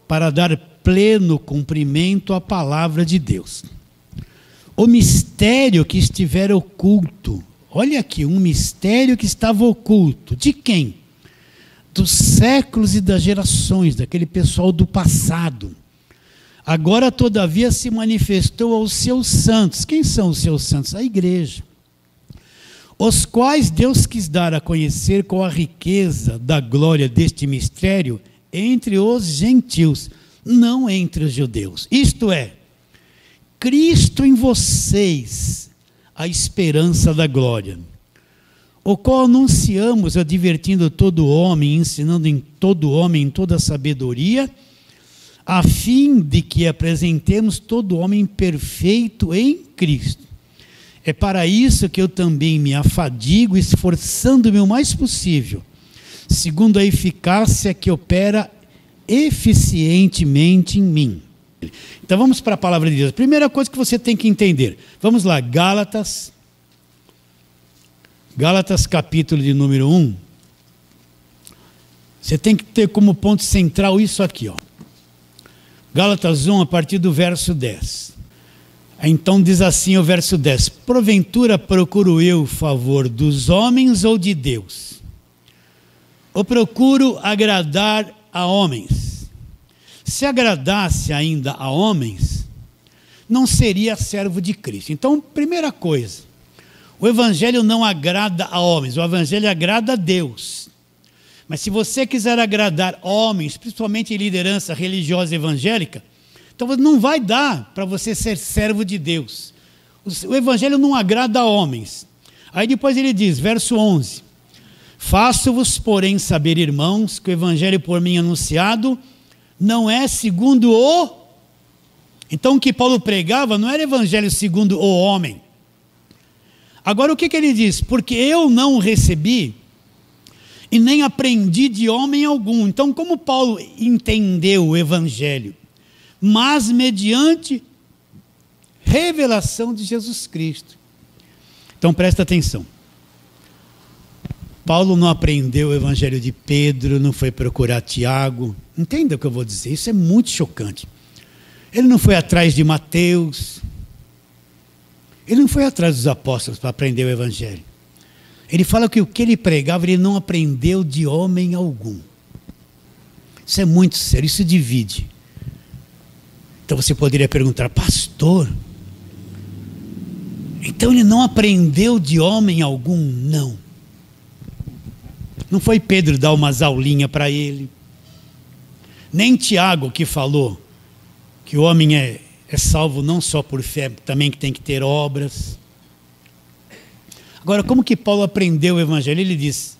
para dar pleno cumprimento à palavra de Deus. O mistério que estiver oculto, olha aqui, um mistério que estava oculto, de quem? Dos séculos e das gerações, daquele pessoal do passado. Agora, todavia, se manifestou aos seus santos. Quem são os seus santos? A igreja. Os quais Deus quis dar a conhecer com a riqueza da glória deste mistério entre os gentios, não entre os judeus. Isto é, Cristo em vocês, a esperança da glória, o qual anunciamos, advertindo todo homem, ensinando em todo homem, em toda sabedoria, a fim de que apresentemos todo homem perfeito em Cristo. É para isso que eu também me afadigo, esforçando-me o mais possível, segundo a eficácia que opera eficientemente em mim. Então vamos para a palavra de Deus. Primeira coisa que você tem que entender. Vamos lá, Gálatas capítulo de número 1. Você tem que ter como ponto central isso aqui, ó. Gálatas 1, a partir do verso 10. Então diz assim o verso 10: porventura procuro eu o favor dos homens ou de Deus? Ou procuro agradar a homens? Se agradasse ainda a homens, não seria servo de Cristo. Então, primeira coisa, o evangelho não agrada a homens, o evangelho agrada a Deus. Mas se você quiser agradar homens, principalmente em liderança religiosa evangélica, então não vai dar para você ser servo de Deus. O evangelho não agrada a homens. Aí depois ele diz, verso 11: faço-vos, porém, saber, irmãos, que o evangelho por mim anunciado não é segundo o... Então o que Paulo pregava não era evangelho segundo o homem. Agora o que ele diz? Porque eu não recebi e nem aprendi de homem algum. Então como Paulo entendeu o evangelho? Mas mediante revelação de Jesus Cristo. Então presta atenção. Paulo não aprendeu o evangelho de Pedro, não foi procurar Tiago. Entenda o que eu vou dizer, isso é muito chocante. Ele não foi atrás de Mateus. Ele não foi atrás dos apóstolos para aprender o evangelho. Ele fala que o que ele pregava, ele não aprendeu de homem algum. Isso é muito sério, isso divide. Então você poderia perguntar, pastor, então ele não aprendeu de homem algum? Não. Não foi Pedro dar umas aulinhas para ele. Nem Tiago que falou que o homem é salvo não só por fé, também que tem que ter obras. Agora, como que Paulo aprendeu o evangelho? Ele diz,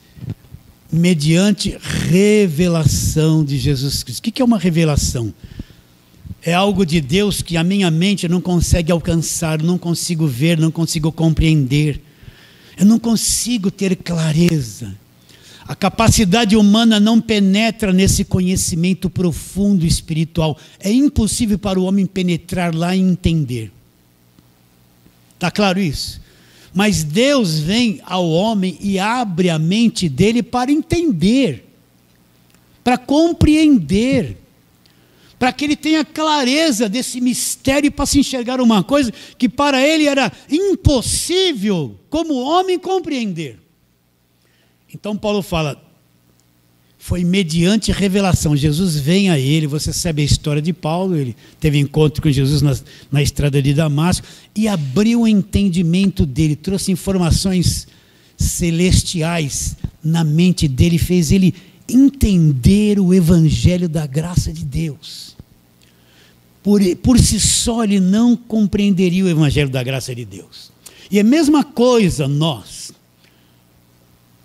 mediante revelação de Jesus Cristo. O que é uma revelação? É algo de Deus que a minha mente não consegue alcançar, não consigo ver, não consigo compreender. Eu não consigo ter clareza. A capacidade humana não penetra nesse conhecimento profundo espiritual. É impossível para o homem penetrar lá e entender. Está claro isso? Mas Deus vem ao homem e abre a mente dele para entender, para compreender, para que ele tenha clareza desse mistério e para se enxergar uma coisa que para ele era impossível, como homem, compreender. Então Paulo fala, foi mediante revelação. Jesus vem a ele, você sabe a história de Paulo, ele teve encontro com Jesus na estrada de Damasco e abriu o entendimento dele, trouxe informações celestiais na mente dele, fez ele entender o evangelho da graça de Deus. Por si só ele não compreenderia o evangelho da graça de Deus. E a mesma coisa nós.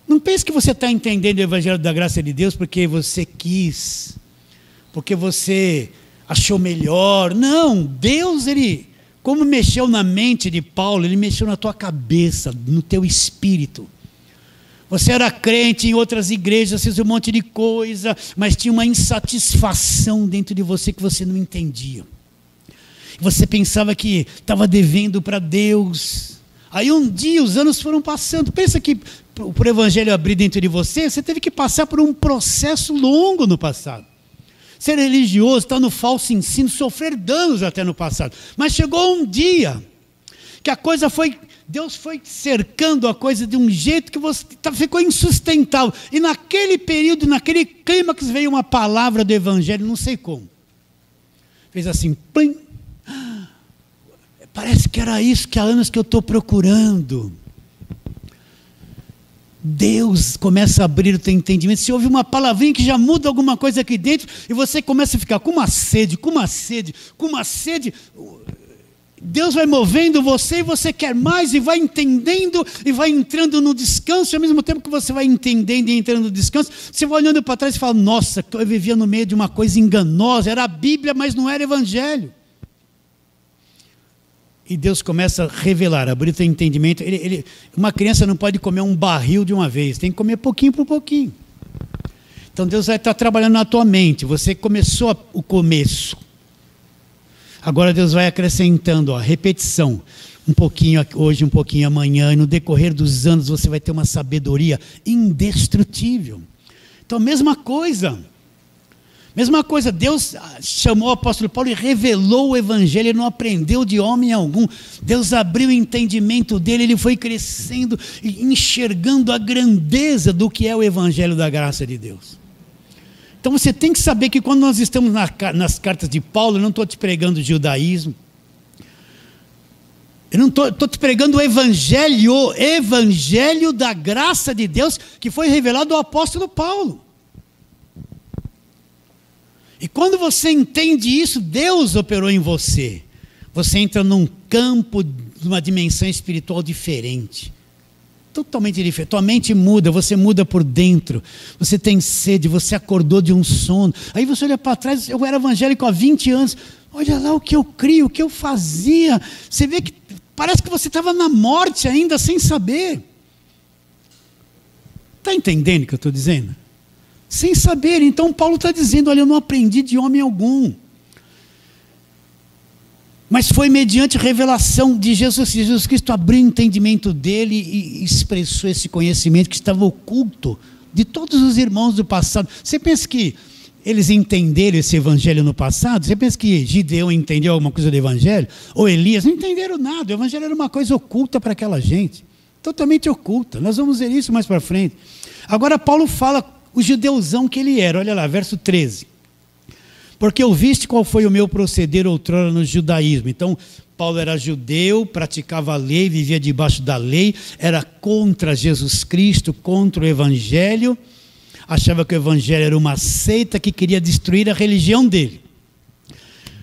Não pense que você está entendendo o evangelho da graça de Deus porque você quis, porque você achou melhor. Não, Deus, ele, como mexeu na mente de Paulo, ele mexeu na tua cabeça, no teu espírito. Você era crente em outras igrejas, fez um monte de coisa, mas tinha uma insatisfação dentro de você que você não entendia. Você pensava que estava devendo para Deus. Aí um dia os anos foram passando. Pensa que para o evangelho abrir dentro de você, você teve que passar por um processo longo no passado. ser religioso, estar no falso ensino, sofrer danos até no passado. Mas chegou um dia que a coisa foi, Deus foi cercando a coisa de um jeito que ficou insustentável. E naquele período, naquele clímax, veio uma palavra do Evangelho, não sei como. Fez assim, plim. Parece que era isso que há anos que eu estou procurando. Deus começa a abrir o teu entendimento. Se ouve uma palavrinha que já muda alguma coisa aqui dentro, e você começa a ficar com uma sede, com uma sede, com uma sede. Deus vai movendo você e você quer mais, e vai entendendo, e vai entrando no descanso. E ao mesmo tempo que você vai entendendo e entrando no descanso, você vai olhando para trás e fala, nossa, eu vivia no meio de uma coisa enganosa, era a Bíblia, mas não era Evangelho. E Deus começa a revelar, abrir o teu entendimento. Uma criança não pode comer um barril de uma vez, tem que comer pouquinho por pouquinho. Então Deus vai estar trabalhando na tua mente. Você começou o começo. Agora Deus vai acrescentando, repetição. Um pouquinho hoje, um pouquinho amanhã. E no decorrer dos anos você vai ter uma sabedoria indestrutível. Então mesma coisa, Deus chamou o apóstolo Paulo e revelou o Evangelho, ele não aprendeu de homem algum. Deus abriu o entendimento dele, ele foi crescendo e enxergando a grandeza do que é o Evangelho da graça de Deus. Então você tem que saber que quando nós estamos nas cartas de Paulo, eu não estou te pregando o judaísmo, eu não estou te pregando o Evangelho da graça de Deus que foi revelado ao apóstolo Paulo. E quando você entende isso, Deus operou em você. Você entra num campo, numa dimensão espiritual diferente. Totalmente diferente. Tua mente muda, você muda por dentro. Você tem sede, você acordou de um sono. Aí você olha para trás, eu era evangélico há 20 anos. Olha lá o que eu crio, o que eu fazia. Você vê que parece que você estava na morte ainda, sem saber. Está entendendo o que eu estou dizendo? Sem saber. Então Paulo está dizendo, olha, eu não aprendi de homem algum, mas foi mediante revelação de Jesus. Jesus Cristo abriu o entendimento dele e expressou esse conhecimento que estava oculto de todos os irmãos do passado. Você pensa que eles entenderam esse evangelho no passado? Você pensa que Gideão entendeu alguma coisa do evangelho? Ou Elias? Não entenderam nada. O evangelho era uma coisa oculta para aquela gente, totalmente oculta. Nós vamos ver isso mais para frente. Agora Paulo fala o judeuzão que ele era. Olha lá, verso 13. Porque ouviste qual foi o meu proceder outrora no judaísmo. Então, Paulo era judeu, praticava a lei, vivia debaixo da lei, era contra Jesus Cristo, contra o evangelho, achava que o evangelho era uma seita que queria destruir a religião dele.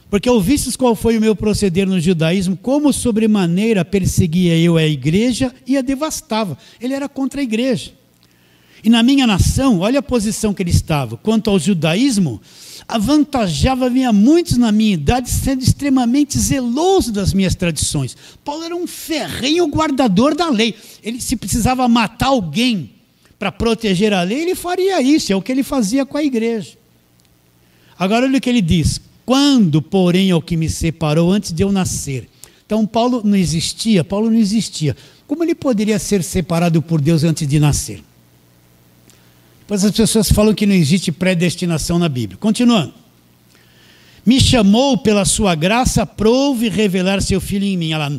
Porque ouvistes qual foi o meu proceder no judaísmo, como sobremaneira perseguia eu a igreja e a devastava. Ele era contra a igreja. E na minha nação, olha a posição que ele estava. Quanto ao judaísmo, avantajava-me a muitos na minha idade, sendo extremamente zeloso das minhas tradições. Paulo era um ferrenho guardador da lei. Ele, se precisava matar alguém para proteger a lei, ele faria isso. É o que ele fazia com a igreja. Agora olha o que ele diz. Quando, porém, ao que me separou antes de eu nascer. Então Paulo não existia. Como ele poderia ser separado por Deus antes de nascer? Pois as pessoas falam que não existe predestinação na Bíblia. Continuando. Me chamou pela sua graça, aprove revelar seu Filho em mim. Ela,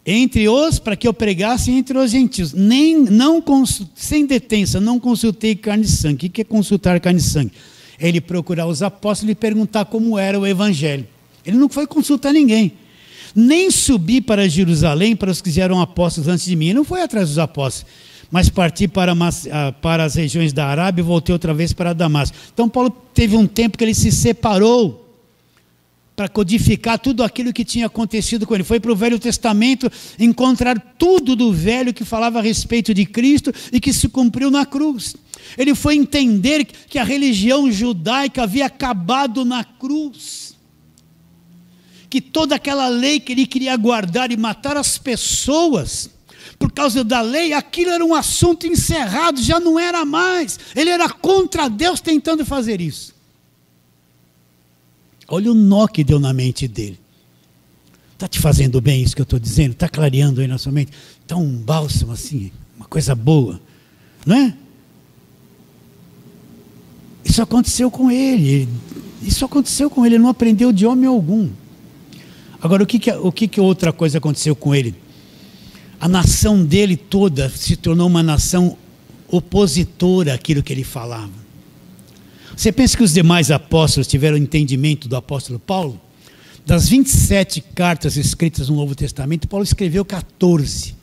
entre os, para que eu pregasse entre os gentios. Sem detença, não consultei carne e sangue. O que é consultar carne e sangue? É ele procurar os apóstolos e perguntar como era o evangelho. Ele não foi consultar ninguém. Nem subi para Jerusalém para os que eram apóstolos antes de mim. Ele não foi atrás dos apóstolos. Mas parti para as regiões da Arábia e voltei outra vez para Damasco. Então Paulo teve um tempo que ele se separou para codificar tudo aquilo que tinha acontecido com ele. Foi para o Velho Testamento encontrar tudo do Velho que falava a respeito de Cristo e que se cumpriu na cruz. Ele foi entender que a religião judaica havia acabado na cruz. Que toda aquela lei que ele queria guardar e matar as pessoas por causa da lei, aquilo era um assunto encerrado, já não era mais. Ele era contra Deus tentando fazer isso. Olha o nó que deu na mente dele. Está te fazendo bem isso que eu estou dizendo? Está clareando aí na sua mente? Está um bálsamo assim, uma coisa boa, não é? Isso aconteceu com ele. Isso aconteceu com ele, ele não aprendeu de homem algum. Agora, o que outra coisa aconteceu com ele? A nação dele toda se tornou uma nação opositora àquilo que ele falava. Você pensa que os demais apóstolos tiveram entendimento do apóstolo Paulo? Das 27 cartas escritas no Novo Testamento, Paulo escreveu 14,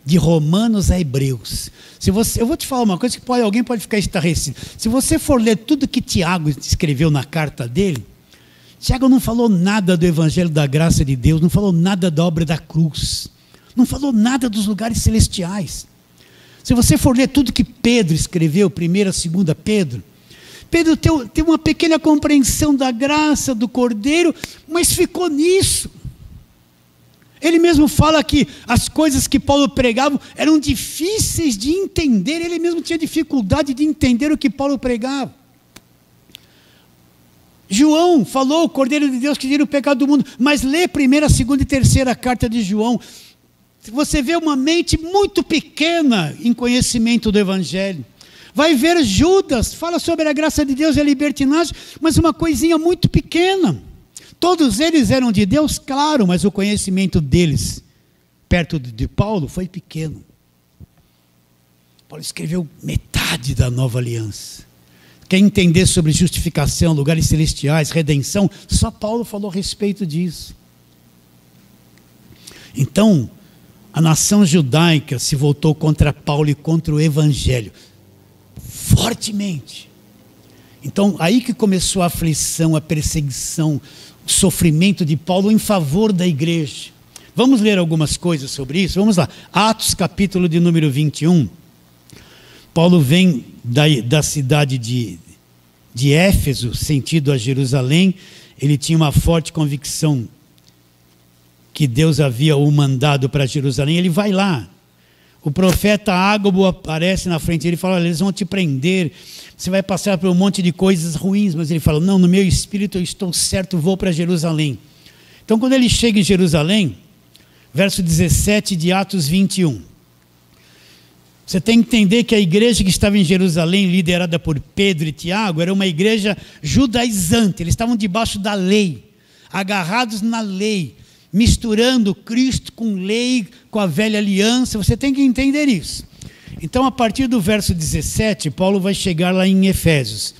de Romanos a Hebreus. Eu vou te falar uma coisa que alguém pode ficar estarrecido. Se você for ler tudo que Tiago escreveu na carta dele, Tiago não falou nada do Evangelho da graça de Deus, não falou nada da obra da cruz, não falou nada dos lugares celestiais. Se você for ler tudo que Pedro escreveu, 1ª, 2ª Pedro, Pedro tem uma pequena compreensão da graça do Cordeiro, mas ficou nisso. Ele mesmo fala que as coisas que Paulo pregava eram difíceis de entender, ele mesmo tinha dificuldade de entender o que Paulo pregava. João falou, o Cordeiro de Deus que tira o pecado do mundo, mas lê 1ª, 2ª e 3ª carta de João, você vê uma mente muito pequena em conhecimento do Evangelho. Vai ver Judas, fala sobre a graça de Deus e a libertinagem, mas uma coisinha muito pequena. Todos eles eram de Deus, claro, mas o conhecimento deles, perto de Paulo, foi pequeno. Paulo escreveu metade da nova aliança. Quer entender sobre justificação, lugares celestiais, redenção, só Paulo falou a respeito disso. Então, a nação judaica se voltou contra Paulo e contra o Evangelho, fortemente. Então, aí que começou a aflição, a perseguição, o sofrimento de Paulo em favor da igreja. Vamos ler algumas coisas sobre isso? Vamos lá. Atos, capítulo de número 21. Paulo vem da cidade de Éfeso, sentido a Jerusalém. Ele tinha uma forte convicção que Deus havia o mandado para Jerusalém. Ele vai lá. O profeta Ágabo aparece na frente dele e fala, olha, eles vão te prender, você vai passar por um monte de coisas ruins, mas ele fala, não, no meu espírito eu estou certo, vou para Jerusalém. Então quando ele chega em Jerusalém, verso 17 de Atos 21, você tem que entender que a igreja que estava em Jerusalém, liderada por Pedro e Tiago, era uma igreja judaizante, eles estavam debaixo da lei, agarrados na lei, misturando Cristo com lei, com a velha aliança, você tem que entender isso. Então, a partir do verso 17, Paulo vai chegar lá em Efésios,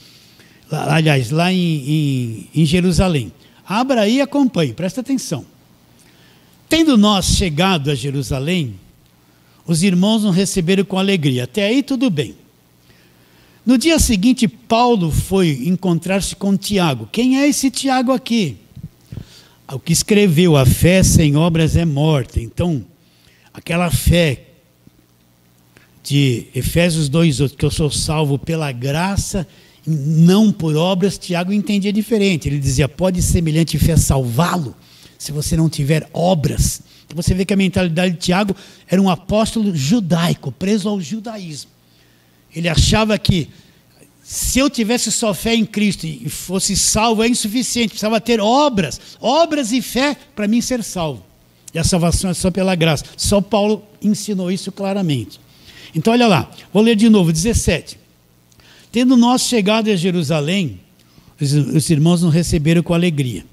lá em Jerusalém. Abra aí e acompanhe, presta atenção. Tendo nós chegado a Jerusalém, os irmãos nos receberam com alegria. Até aí tudo bem. No dia seguinte, Paulo foi encontrar-se com Tiago. Quem é esse Tiago aqui? O que escreveu, a fé sem obras é morta. Então, aquela fé de Efésios 2, que eu sou salvo pela graça, não por obras, Tiago entendia diferente. Ele dizia, pode semelhante fé salvá-lo, se você não tiver obras. Então você vê que a mentalidade de Tiago era um apóstolo judaico, preso ao judaísmo. Ele achava que se eu tivesse só fé em Cristo e fosse salvo, é insuficiente, precisava ter obras e fé para mim ser salvo. E a salvação é só pela graça. Só Paulo ensinou isso claramente. Então olha lá, vou ler de novo, 17. Tendo nós chegado a Jerusalém, os irmãos nos receberam com alegria.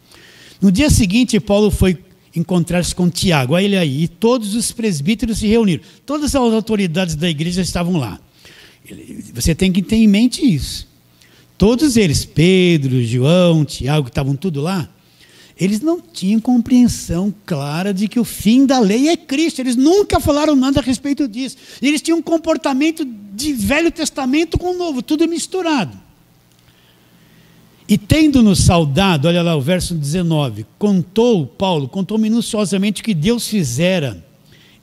No dia seguinte, Paulo foi encontrar-se com Tiago, olha ele aí, e todos os presbíteros se reuniram. Todas as autoridades da igreja estavam lá. Você tem que ter em mente isso. Todos eles, Pedro, João, Tiago, que estavam tudo lá, eles não tinham compreensão clara de que o fim da lei é Cristo. Eles nunca falaram nada a respeito disso. Eles tinham um comportamento de Velho Testamento com o Novo, tudo misturado. E tendo-nos saudado, olha lá o verso 19, Paulo contou minuciosamente o que Deus fizera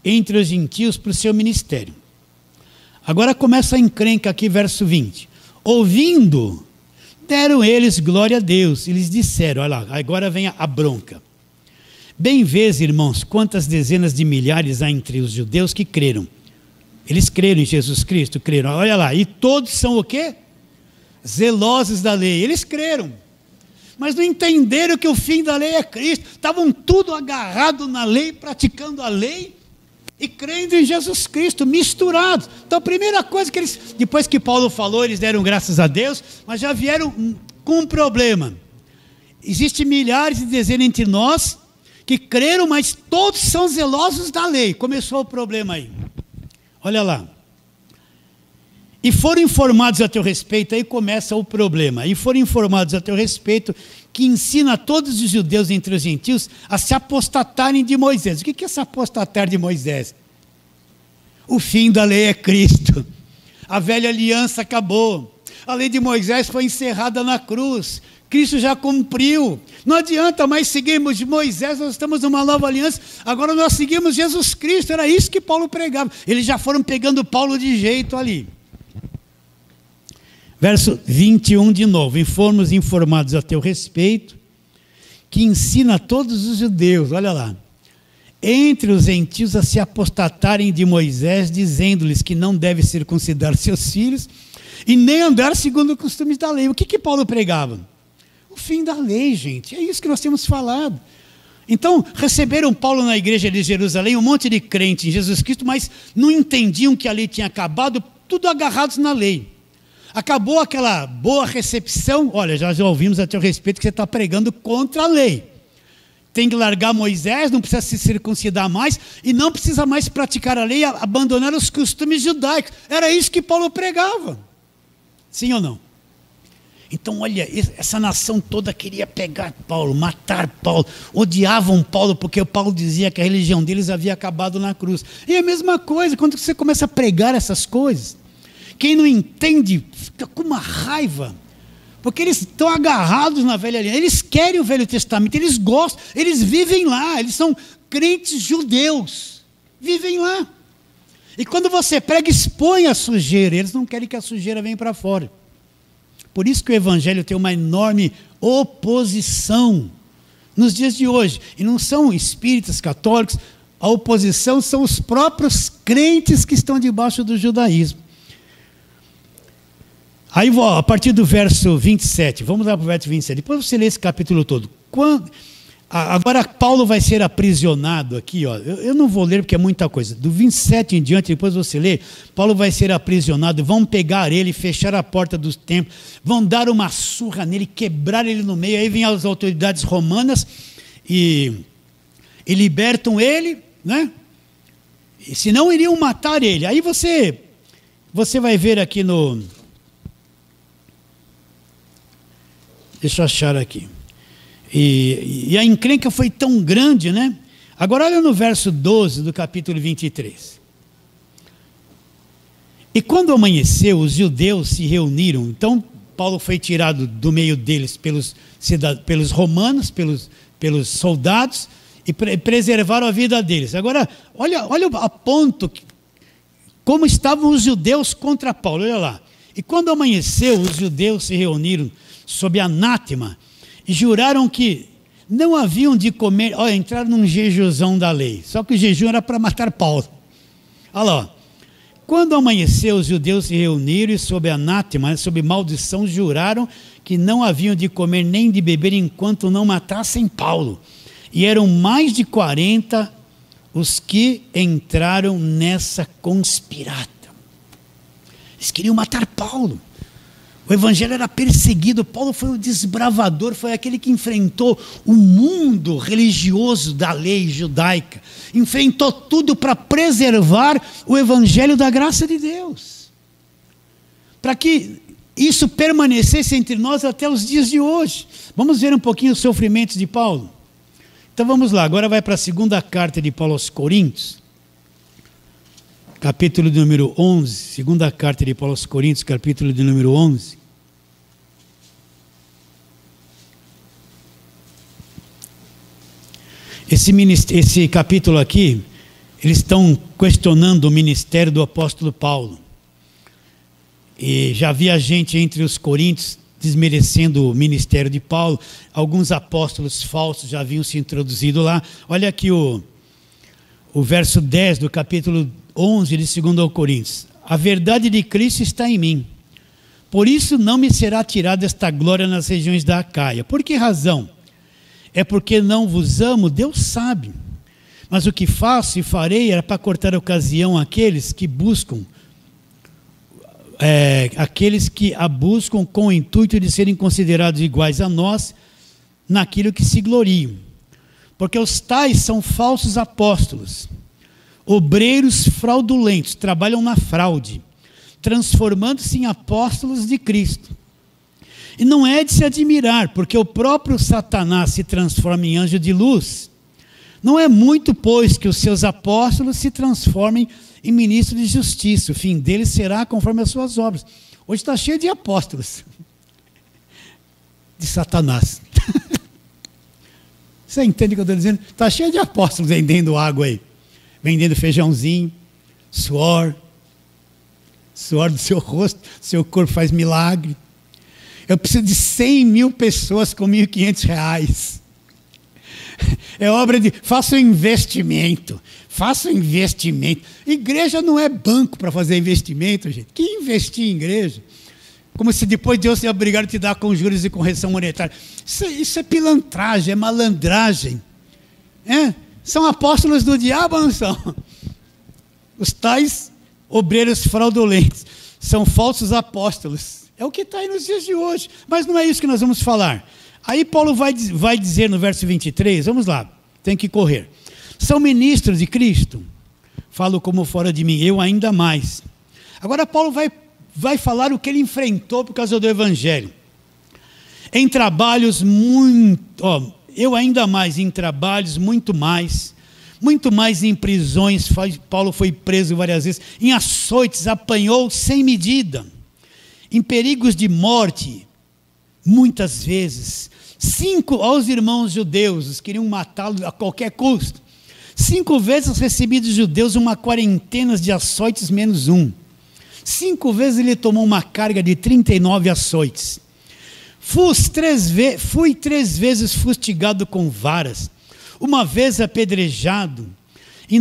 entre os gentios para o seu ministério. Agora começa a encrenca aqui, verso 20. Ouvindo, deram eles glória a Deus. E lhes disseram, olha lá, agora vem a bronca. Bem vês, irmãos, quantas dezenas de milhares há entre os judeus que creram. Eles creram em Jesus Cristo, creram. Olha lá, e todos são o quê? Zelosos da lei. Eles creram, mas não entenderam que o fim da lei é Cristo. Estavam tudo agarrado na lei, praticando a lei e crendo em Jesus Cristo, misturados. Então a primeira coisa que eles, depois que Paulo falou, eles deram graças a Deus, mas já vieram com um problema. Existem milhares de dezenas entre nós que creram, mas todos são zelosos da lei. Começou o problema aí. Olha lá. E foram informados a teu respeito, aí começa o problema. E foram informados a teu respeito que ensina a todos os judeus entre os gentios a se apostatarem de Moisés. O que é se apostatar de Moisés? O fim da lei é Cristo. A velha aliança acabou. A lei de Moisés foi encerrada na cruz. Cristo já cumpriu. Não adianta mais seguirmos Moisés, nós estamos numa nova aliança. Agora nós seguimos Jesus Cristo. Era isso que Paulo pregava. Eles já foram pegando Paulo de jeito ali. Verso 21 de novo. E fomos informados a teu respeito, que ensina a todos os judeus, olha lá, entre os gentios a se apostatarem de Moisés, dizendo-lhes que não deve circuncidar seus filhos e nem andar segundo os costumes da lei. O que Paulo pregava? O fim da lei, gente. É isso que nós temos falado. Então, receberam Paulo na igreja de Jerusalém, um monte de crente em Jesus Cristo, mas não entendiam que a lei tinha acabado, tudo agarrados na lei. Acabou aquela boa recepção. Olha, já ouvimos a teu respeito que você está pregando contra a lei. Tem que largar Moisés, não precisa se circuncidar mais, e não precisa mais praticar a lei, abandonar os costumes judaicos. Era isso que Paulo pregava. Sim ou não? Então, olha, essa nação toda queria pegar Paulo, matar Paulo, odiavam Paulo, porque Paulo dizia que a religião deles havia acabado na cruz. E é a mesma coisa, quando você começa a pregar essas coisas, quem não entende fica com uma raiva, porque eles estão agarrados na velha aliança, eles querem o Velho Testamento, eles gostam, eles vivem lá, eles são crentes judeus, vivem lá. E quando você prega, expõe a sujeira, eles não querem que a sujeira venha para fora. Por isso que o Evangelho tem uma enorme oposição nos dias de hoje. E não são espíritas católicos, a oposição são os próprios crentes que estão debaixo do judaísmo. Aí, a partir do verso 27, vamos lá para o verso 27, depois você lê esse capítulo todo. Agora Paulo vai ser aprisionado aqui, ó. Eu não vou ler porque é muita coisa. Do 27 em diante, depois você lê, Paulo vai ser aprisionado, vão pegar ele, fechar a porta do templo, vão dar uma surra nele, quebrar ele no meio, aí vêm as autoridades romanas e libertam ele, né? E senão iriam matar ele. Aí você vai ver aqui no... Deixa eu achar aqui. E a encrenca foi tão grande, né? Agora olha no verso 12 do capítulo 23. E quando amanheceu, os judeus se reuniram. Então, Paulo foi tirado do meio deles pelos romanos, pelos soldados, e preservaram a vida deles. Agora, olha a ponto como estavam os judeus contra Paulo. Olha lá. E quando amanheceu, os judeus se reuniram sob anátema e juraram que não haviam de comer. Olha, entraram num jejuzão da lei. Só que o jejum era para matar Paulo. Olha lá. Quando amanheceu, os judeus se reuniram e sob anátema, sob maldição, juraram que não haviam de comer nem de beber enquanto não matassem Paulo. E eram mais de 40 os que entraram nessa conspirata. Eles queriam matar Paulo. O evangelho era perseguido. Paulo foi o desbravador, foi aquele que enfrentou o mundo religioso da lei judaica. Enfrentou tudo para preservar o evangelho da graça de Deus. Para que isso permanecesse entre nós até os dias de hoje. Vamos ver um pouquinho os sofrimentos de Paulo. Então vamos lá, agora vai para a segunda carta de Paulo aos Coríntios. Capítulo de número 11, segunda carta de Paulo aos Coríntios, capítulo de número 11. Esse capítulo aqui, eles estão questionando o ministério do apóstolo Paulo. E já havia gente entre os coríntios desmerecendo o ministério de Paulo. Alguns apóstolos falsos já haviam se introduzido lá. Olha aqui o verso 10 do capítulo 11 de 2 Coríntios. A verdade de Cristo está em mim. Por isso não me será tirada esta glória nas regiões da Acaia. Por que razão? É porque não vos amo, Deus sabe. Mas o que faço e farei era para cortar a ocasião àqueles que buscam aqueles que a buscam com o intuito de serem considerados iguais a nós naquilo que se gloriam. Porque os tais são falsos apóstolos, obreiros fraudulentos, trabalham na fraude, transformando-se em apóstolos de Cristo. E não é de se admirar, porque o próprio Satanás se transforma em anjo de luz. Não é muito, pois, que os seus apóstolos se transformem em ministros de justiça. O fim deles será conforme as suas obras. Hoje está cheio de apóstolos. De Satanás. Você entende o que eu estou dizendo? Está cheio de apóstolos vendendo água aí. Vendendo feijãozinho, suor do seu rosto, seu corpo faz milagre. Eu preciso de 100 mil pessoas com R$1.500. É obra de, faça um investimento. Igreja não é banco para fazer investimento, gente. Que investir em igreja? Como se depois Deus ia obrigar a te dar com juros e correção monetária. Isso é pilantragem, é malandragem. São apóstolos do diabo ou não são? Os tais obreiros fraudulentos são falsos apóstolos. É o que está aí nos dias de hoje. Mas não é isso que nós vamos falar. Aí Paulo vai dizer no verso 23, vamos lá, tem que correr. São ministros de Cristo? Falo como fora de mim, eu ainda mais. Agora Paulo vai falar o que ele enfrentou por causa do Evangelho. Em trabalhos eu ainda mais, em trabalhos muito mais em prisões, Paulo foi preso várias vezes, em açoites, apanhou sem medida, em perigos de morte, muitas vezes. 5 aos irmãos judeus, os queriam matá-lo a qualquer custo. 5 vezes recebi dos judeus uma quarentena de açoites menos 1. 5 vezes ele tomou uma carga de 39 açoites. Fui 3 vezes fustigado com varas. Uma vez apedrejado. Em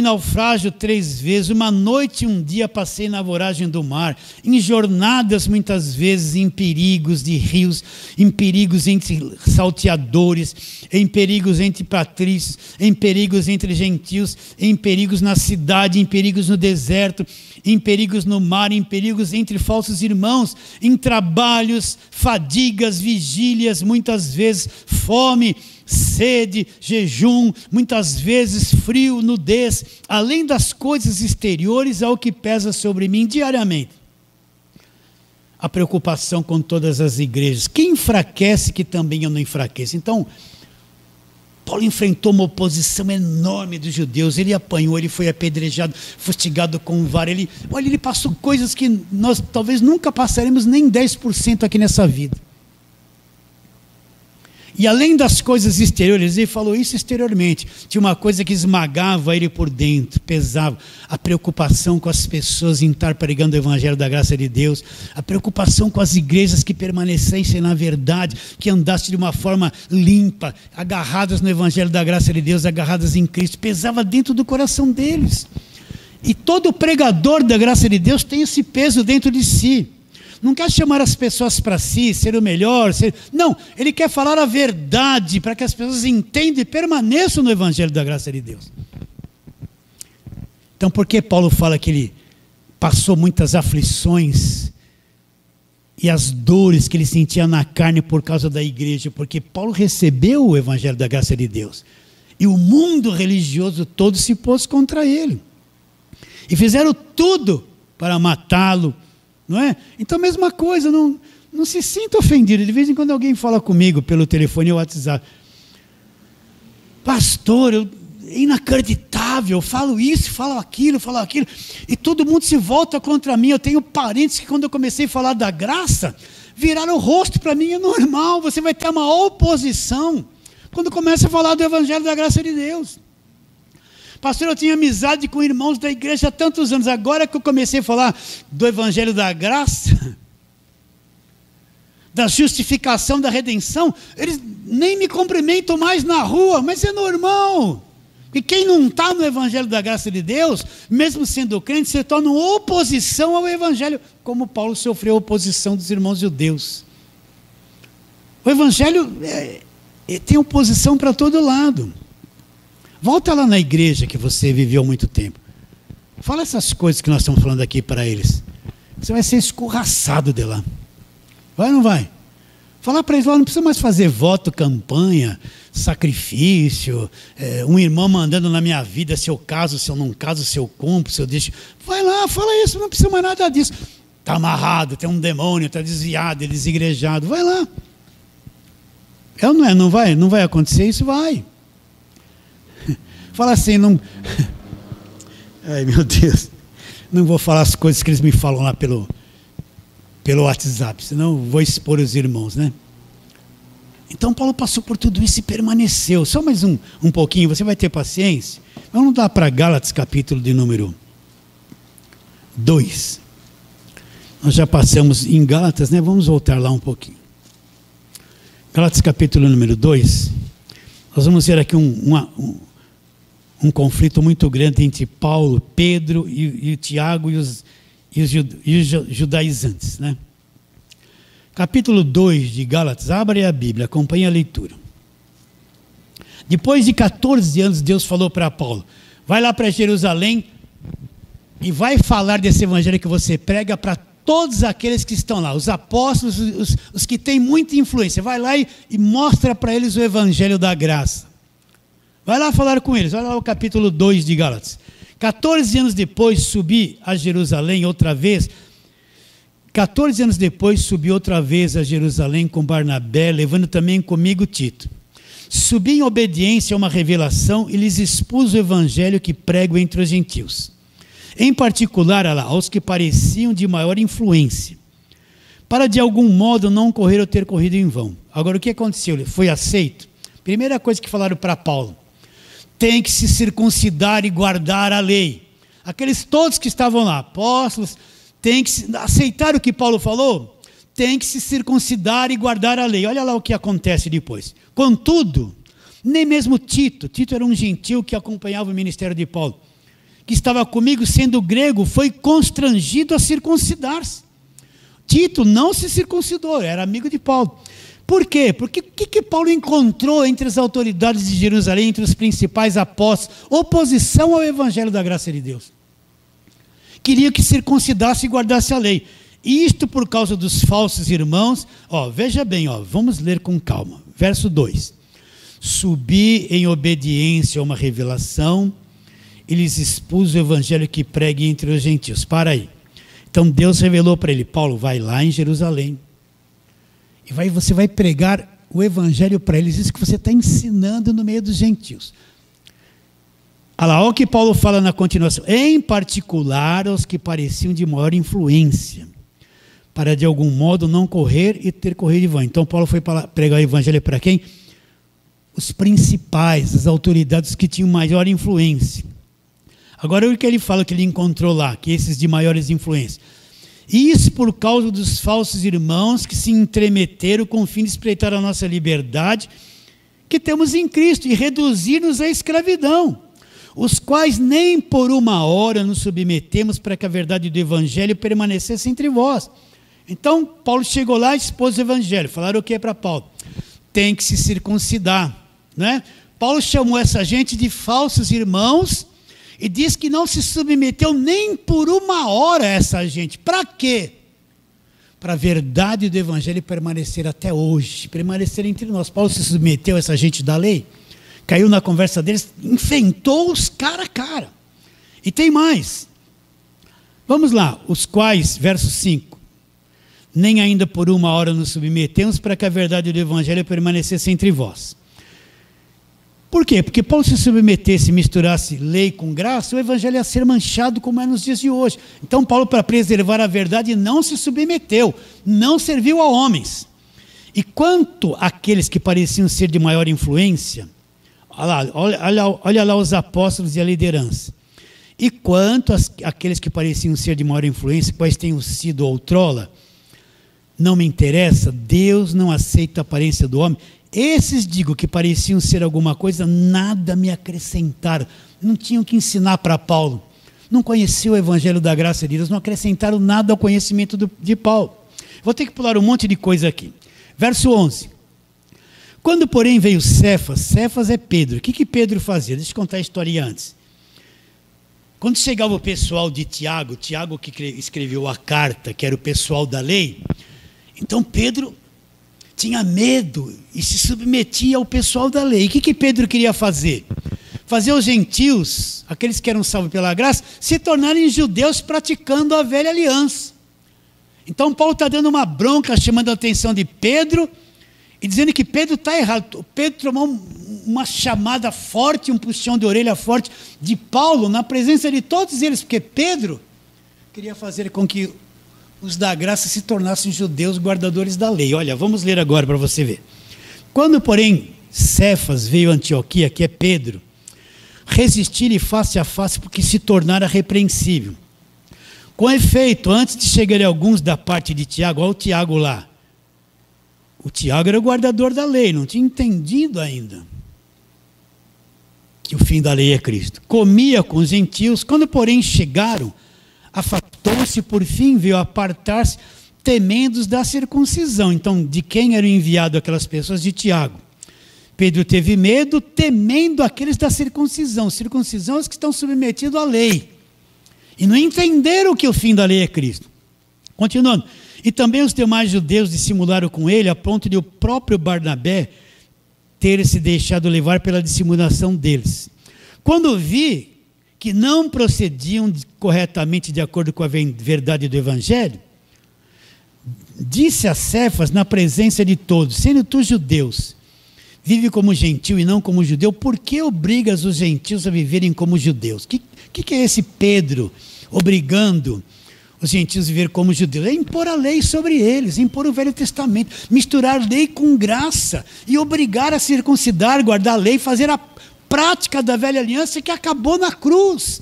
naufrágio 3 vezes, uma noite e um dia passei na voragem do mar, em jornadas muitas vezes, em perigos de rios, em perigos entre salteadores, em perigos entre patrícios, em perigos entre gentios, em perigos na cidade, em perigos no deserto, em perigos no mar, em perigos entre falsos irmãos, em trabalhos, fadigas, vigílias, muitas vezes fome, sede, jejum, muitas vezes frio, nudez, além das coisas exteriores, é o que pesa sobre mim diariamente. A preocupação com todas as igrejas. Quem enfraquece, que também eu não enfraqueço. Então, Paulo enfrentou uma oposição enorme dos judeus, ele apanhou, ele foi apedrejado, fustigado com vara, ele passou coisas que nós talvez nunca passaremos nem 10% aqui nessa vida. E além das coisas exteriores, ele falou isso exteriormente, tinha uma coisa que esmagava ele por dentro, pesava, a preocupação com as pessoas em estar pregando o Evangelho da graça de Deus, a preocupação com as igrejas que permanecessem na verdade, que andassem de uma forma limpa, agarradas no Evangelho da graça de Deus, agarradas em Cristo, pesava dentro do coração deles. E todo pregador da graça de Deus tem esse peso dentro de si. Não quer chamar as pessoas para si, ser o melhor. Não, ele quer falar a verdade para que as pessoas entendam e permaneçam no Evangelho da graça de Deus. Então, por que Paulo fala que ele passou muitas aflições e as dores que ele sentia na carne por causa da igreja? Porque Paulo recebeu o Evangelho da graça de Deus. E o mundo religioso todo se pôs contra ele. E fizeram tudo para matá-lo. Não é? Então, mesma coisa, não se sinta ofendido. De vez em quando alguém fala comigo pelo telefone ou WhatsApp: pastor, é inacreditável, eu falo isso, falo aquilo, e todo mundo se volta contra mim. Eu tenho parentes que, quando eu comecei a falar da graça, viraram o rosto para mim. É normal, você vai ter uma oposição quando começa a falar do Evangelho da graça de Deus. Pastor, eu tinha amizade com irmãos da igreja há tantos anos, agora que eu comecei a falar do Evangelho da graça, da justificação, da redenção, eles nem me cumprimentam mais na rua. Mas é normal, porque quem não está no Evangelho da graça de Deus, mesmo sendo crente, se torna oposição ao Evangelho, como Paulo sofreu oposição dos irmãos judeus. O Evangelho tem oposição para todo lado. Volta lá na igreja que você viveu há muito tempo. Fala essas coisas que nós estamos falando aqui para eles. Você vai ser escorraçado de lá. Vai ou não vai? Falar para eles, não precisa mais fazer voto, campanha, sacrifício, um irmão mandando na minha vida se eu caso, se eu não caso, se eu cumpro, se eu deixo. Vai lá, fala isso, não precisa mais nada disso. Está amarrado, tem um demônio, está desviado, é desigrejado. Vai lá. É ou não é? Não vai? Não vai acontecer isso? Vai. Fala assim, não... Ai, meu Deus. Não vou falar as coisas que eles me falam lá pelo WhatsApp, senão vou expor os irmãos, né? Então Paulo passou por tudo isso e permaneceu. Só mais um pouquinho, você vai ter paciência. Vamos lá para Gálatas, capítulo de número 2. Nós já passamos em Gálatas, né? Vamos voltar lá um pouquinho. Gálatas, capítulo número 2. Nós vamos ver aqui um conflito muito grande entre Paulo, Pedro e Tiago e os judaizantes, né? Capítulo 2 de Gálatas, abre a Bíblia, acompanhe a leitura. Depois de 14 anos, Deus falou para Paulo, vai lá para Jerusalém e vai falar desse evangelho que você prega para todos aqueles que estão lá, os apóstolos, os que têm muita influência. Vai lá e mostra para eles o evangelho da graça. Vai lá falar com eles, olha lá o capítulo 2 de Gálatas. 14 anos depois subi a Jerusalém outra vez. 14 anos depois subi outra vez a Jerusalém com Barnabé, levando também comigo Tito. Subi em obediência a uma revelação e lhes expus o evangelho que prego entre os gentios. Em particular aos que pareciam de maior influência, para de algum modo não correr ou ter corrido em vão. Agora o que aconteceu? Ele foi aceito? Primeira coisa que falaram para Paulo, tem que se circuncidar e guardar a lei. Aqueles todos que estavam lá, apóstolos, tem que aceitar o que Paulo falou, tem que se circuncidar e guardar a lei. Olha lá o que acontece depois. Contudo, nem mesmo Tito era um gentil que acompanhava o ministério de Paulo, que estava comigo sendo grego, foi constrangido a circuncidar-se. Tito não se circuncidou, era amigo de Paulo. Por quê? Porque o que Paulo encontrou entre as autoridades de Jerusalém, entre os principais apóstolos? Oposição ao evangelho da graça de Deus. Queria que circuncidasse e guardasse a lei. Isto por causa dos falsos irmãos. Veja bem, vamos ler com calma. Verso 2. Subi em obediência a uma revelação e lhes expus o evangelho que pregue entre os gentios. Para aí. Então Deus revelou para ele, Paulo, vai lá em Jerusalém. E você vai pregar o evangelho para eles, isso que você está ensinando no meio dos gentios. Olha lá, olha o que Paulo fala na continuação. Em particular aos que pareciam de maior influência, para de algum modo não correr e ter corrido em vão. Então Paulo foi pregar o evangelho para quem? Os principais, as autoridades que tinham maior influência. Agora o que ele fala que ele encontrou lá, que esses de maiores influências. Isso por causa dos falsos irmãos que se entremeteram com o fim de espreitar a nossa liberdade que temos em Cristo e reduzir-nos à escravidão, os quais nem por uma hora nos submetemos para que a verdade do evangelho permanecesse entre vós. Então Paulo chegou lá e expôs o evangelho. Falaram o que para Paulo? Tem que se circuncidar, né? Paulo chamou essa gente de falsos irmãos e diz que não se submeteu nem por uma hora a essa gente. Para quê? Para a verdade do evangelho permanecer até hoje, permanecer entre nós. Paulo se submeteu a essa gente da lei, caiu na conversa deles, enfrentou-os cara a cara. E tem mais. Vamos lá, os quais, verso 5, nem ainda por uma hora nos submetemos para que a verdade do evangelho permanecesse entre vós. Por quê? Porque Paulo se submetesse e misturasse lei com graça, o evangelho ia ser manchado como é nos dias de hoje. Então Paulo, para preservar a verdade, não se submeteu, não serviu a homens. E quanto àqueles que pareciam ser de maior influência, olha lá os apóstolos e a liderança. E quanto àqueles que pareciam ser de maior influência, quais tenham sido outrora, não me interessa, Deus não aceita a aparência do homem. Esses, digo, que pareciam ser alguma coisa, nada me acrescentaram. Não tinham que ensinar para Paulo. Não conheciam o evangelho da graça de Deus, não acrescentaram nada ao conhecimento de Paulo. Vou ter que pular um monte de coisa aqui. Verso 11. Quando, porém, veio Cefas é Pedro. O que Pedro fazia? Deixa eu contar a história antes. quando chegava o pessoal de Tiago que escreveu a carta, que era o pessoal da lei, então Pedro tinha medo e se submetia ao pessoal da lei. E o que Pedro queria fazer? Fazer os gentios, aqueles que eram salvos pela graça, se tornarem judeus praticando a velha aliança. Então Paulo está dando uma bronca, chamando a atenção de Pedro, e dizendo que Pedro está errado. Pedro tomou uma chamada forte, um puxão de orelha forte de Paulo, na presença de todos eles, porque Pedro queria fazer com que os da graça se tornassem judeus guardadores da lei. Olha, vamos ler agora para você ver. Quando, porém, Cefas veio a Antioquia, que é Pedro, resistir-lhe face a face, porque se tornara repreensível. Com efeito, antes de chegarem alguns da parte de Tiago, olha o Tiago lá. O Tiago era o guardador da lei, não tinha entendido ainda que o fim da lei é Cristo. Comia com os gentios, quando porém chegaram, afastou-se, por fim veio apartar-se, temendo da circuncisão. Então, de quem eram enviados aquelas pessoas? De Tiago. Pedro teve medo, temendo aqueles da circuncisão. Circuncisão é os que estão submetidos à lei. E não entenderam que o fim da lei é Cristo. Continuando. E também os demais judeus dissimularam com ele, a ponto de o próprio Barnabé ter se deixado levar pela dissimulação deles. Quando vi que não procediam corretamente de acordo com a verdade do Evangelho, disse a Cefas na presença de todos: sendo tu judeus, vive como gentil e não como judeu, por que obrigas os gentios a viverem como judeus? O que é esse Pedro obrigando os gentios a viver como judeus? É impor a lei sobre eles, impor o Velho Testamento, misturar lei com graça e obrigar a circuncidar, guardar a lei, fazer a prática da velha aliança que acabou na cruz.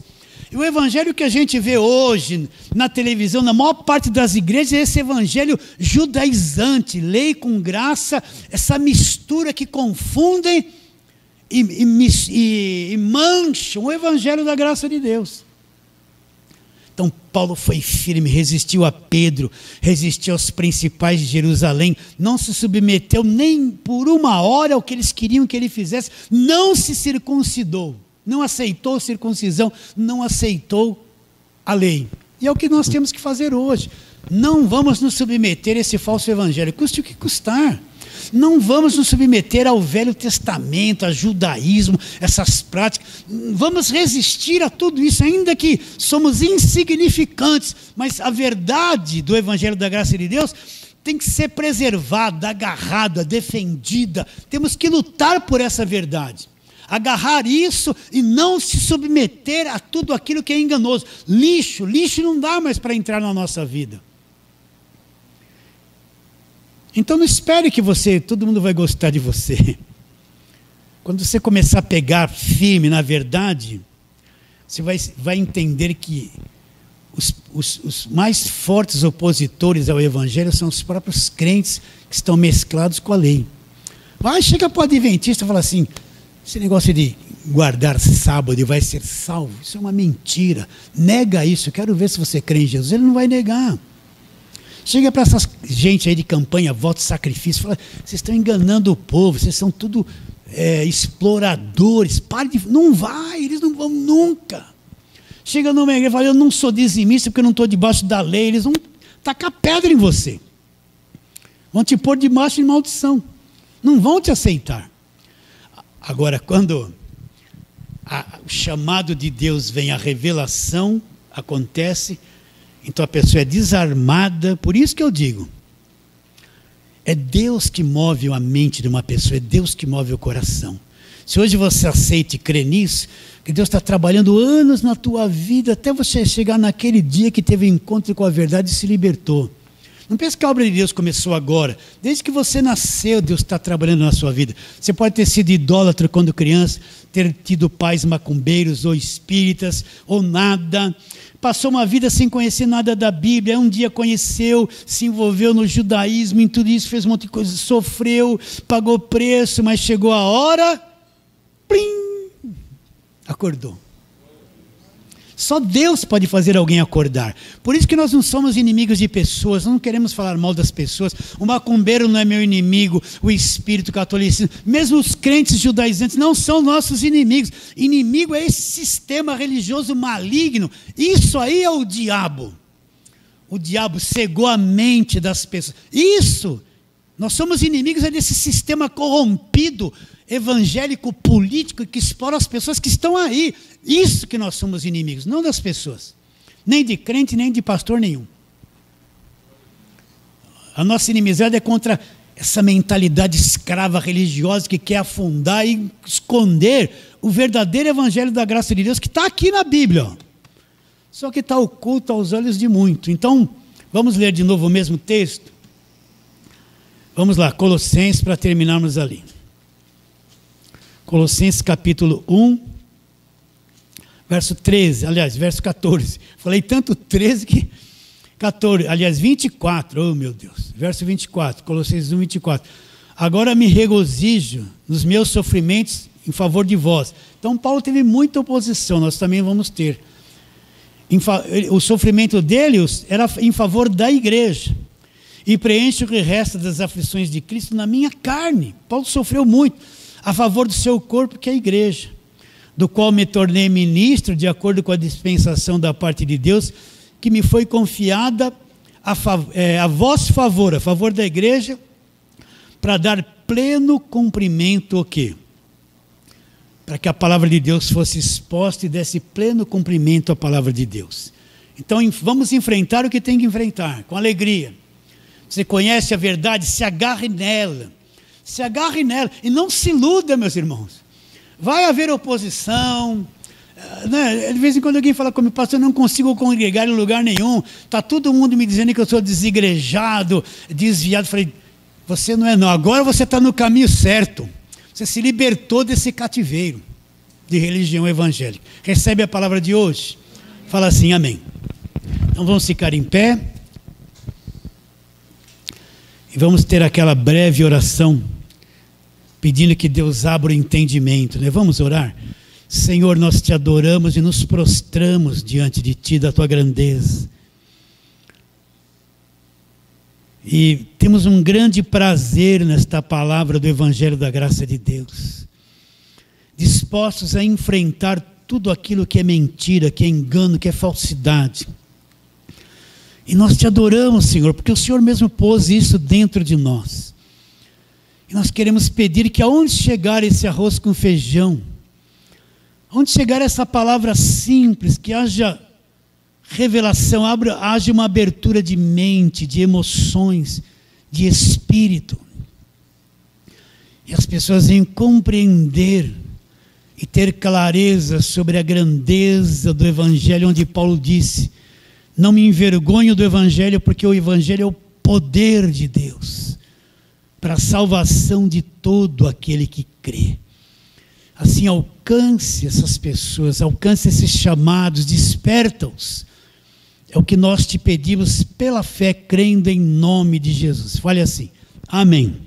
E o evangelho que a gente vê hoje na televisão, na maior parte das igrejas, é esse evangelho judaizante, lei com graça, essa mistura que confundem e mancham o evangelho da graça de Deus. Então Paulo foi firme, resistiu a Pedro, resistiu aos principais de Jerusalém, não se submeteu nem por uma hora ao que eles queriam que ele fizesse, não se circuncidou, não aceitou circuncisão, não aceitou a lei. E é o que nós temos que fazer hoje. Não vamos nos submeter a esse falso evangelho, custe o que custar. Não vamos nos submeter ao Velho Testamento, a judaísmo, essas práticas. Vamos resistir a tudo isso, ainda que somos insignificantes, mas a verdade do Evangelho da Graça de Deus tem que ser preservada, agarrada, defendida. Temos que lutar por essa verdade. Agarrar isso e não se submeter a tudo aquilo que é enganoso. Lixo não dá mais para entrar na nossa vida. Então não espere que todo mundo vai gostar de você. Quando você começar a pegar firme na verdade, você vai entender que os mais fortes opositores ao Evangelho são os próprios crentes que estão mesclados com a lei. Chega para o adventista e fala assim: esse negócio de guardar sábado e vai ser salvo, isso é uma mentira. Nega isso, eu quero ver se você crê em Jesus. Ele não vai negar. Chega para essa gente aí de campanha, voto, sacrifício, fala: vocês estão enganando o povo, vocês são tudo exploradores, não vai, eles não vão nunca. Chega numa igreja e fala: eu não sou dizimista porque eu não estou debaixo da lei. Eles vão tacar pedra em você, vão te pôr debaixo de maldição, não vão te aceitar. Agora, quando o chamado de Deus vem, a revelação acontece, então a pessoa é desarmada. Por isso que eu digo, é Deus que move a mente de uma pessoa, é Deus que move o coração. Se hoje você aceita e crê nisso, que Deus está trabalhando anos na tua vida, até você chegar naquele dia que teve um encontro com a verdade e se libertou. Não pense que a obra de Deus começou agora. Desde que você nasceu, Deus está trabalhando na sua vida. Você pode ter sido idólatra quando criança, ter tido pais macumbeiros ou espíritas, ou nada. Passou uma vida sem conhecer nada da Bíblia, um dia conheceu, se envolveu no judaísmo, em tudo isso, fez um monte de coisa, sofreu, pagou preço, mas chegou a hora, plim, acordou. Só Deus pode fazer alguém acordar. Por isso que nós não somos inimigos de pessoas, não queremos falar mal das pessoas. O macumbeiro não é meu inimigo, o espírito catolicismo, mesmo os crentes judaizantes não são nossos inimigos. Inimigo é esse sistema religioso maligno. Isso aí é o diabo. O diabo cegou a mente das pessoas. Isso, nós somos inimigos desse sistema corrompido, evangélico, político, que explora as pessoas que estão aí. Isso que nós somos inimigos, não das pessoas. Nem de crente, nem de pastor nenhum. A nossa inimizade é contra essa mentalidade escrava religiosa que quer afundar e esconder o verdadeiro evangelho da graça de Deus que está aqui na Bíblia. Só que está oculto aos olhos de muito. Então, vamos ler de novo o mesmo texto? Vamos lá, Colossenses, para terminarmos ali. Colossenses capítulo 1, verso 13, aliás, verso 14. Falei tanto 13 que 14, aliás, 24, oh meu Deus, verso 24, Colossenses 1, 24. Agora me regozijo nos meus sofrimentos em favor de vós. Então Paulo teve muita oposição, nós também vamos ter. O sofrimento dele era em favor da igreja. E preenche o que resta das aflições de Cristo na minha carne. Paulo sofreu muito a favor do seu corpo, que é a igreja, do qual me tornei ministro de acordo com a dispensação da parte de Deus, que me foi confiada a vosso favor, a favor da igreja, para dar pleno cumprimento o quê? Para que a palavra de Deus fosse exposta e desse pleno cumprimento à palavra de Deus. Então vamos enfrentar o que tem que enfrentar, com alegria. Você conhece a verdade, se agarre nela. Se agarre nela e não se iluda, meus irmãos. Vai haver oposição, né? De vez em quando alguém fala comigo, pastor, eu não consigo congregar em lugar nenhum, está todo mundo me dizendo que eu sou desigrejado, desviado. Falei, você não é não, agora você está no caminho certo, você se libertou desse cativeiro de religião evangélica. Recebe a palavra de hoje? Fala assim, amém. Então vamos ficar em pé e vamos ter aquela breve oração pedindo que Deus abra o entendimento, né? Vamos orar? Senhor, nós te adoramos e nos prostramos diante de Ti, da Tua grandeza. E temos um grande prazer nesta palavra do Evangelho da Graça de Deus. Dispostos a enfrentar tudo aquilo que é mentira, que é engano, que é falsidade. E nós te adoramos, Senhor, porque o Senhor mesmo pôs isso dentro de nós. E nós queremos pedir que aonde chegar esse arroz com feijão, aonde chegar essa palavra simples, que haja revelação, haja uma abertura de mente, de emoções, de espírito. E as pessoas venham compreender e ter clareza sobre a grandeza do Evangelho, onde Paulo disse, não me envergonho do Evangelho, porque o Evangelho é o poder de Deus, para a salvação de todo aquele que crê. Assim, alcance essas pessoas, alcance esses chamados, desperta-os. É o que nós te pedimos pela fé, crendo em nome de Jesus. Fale assim, amém.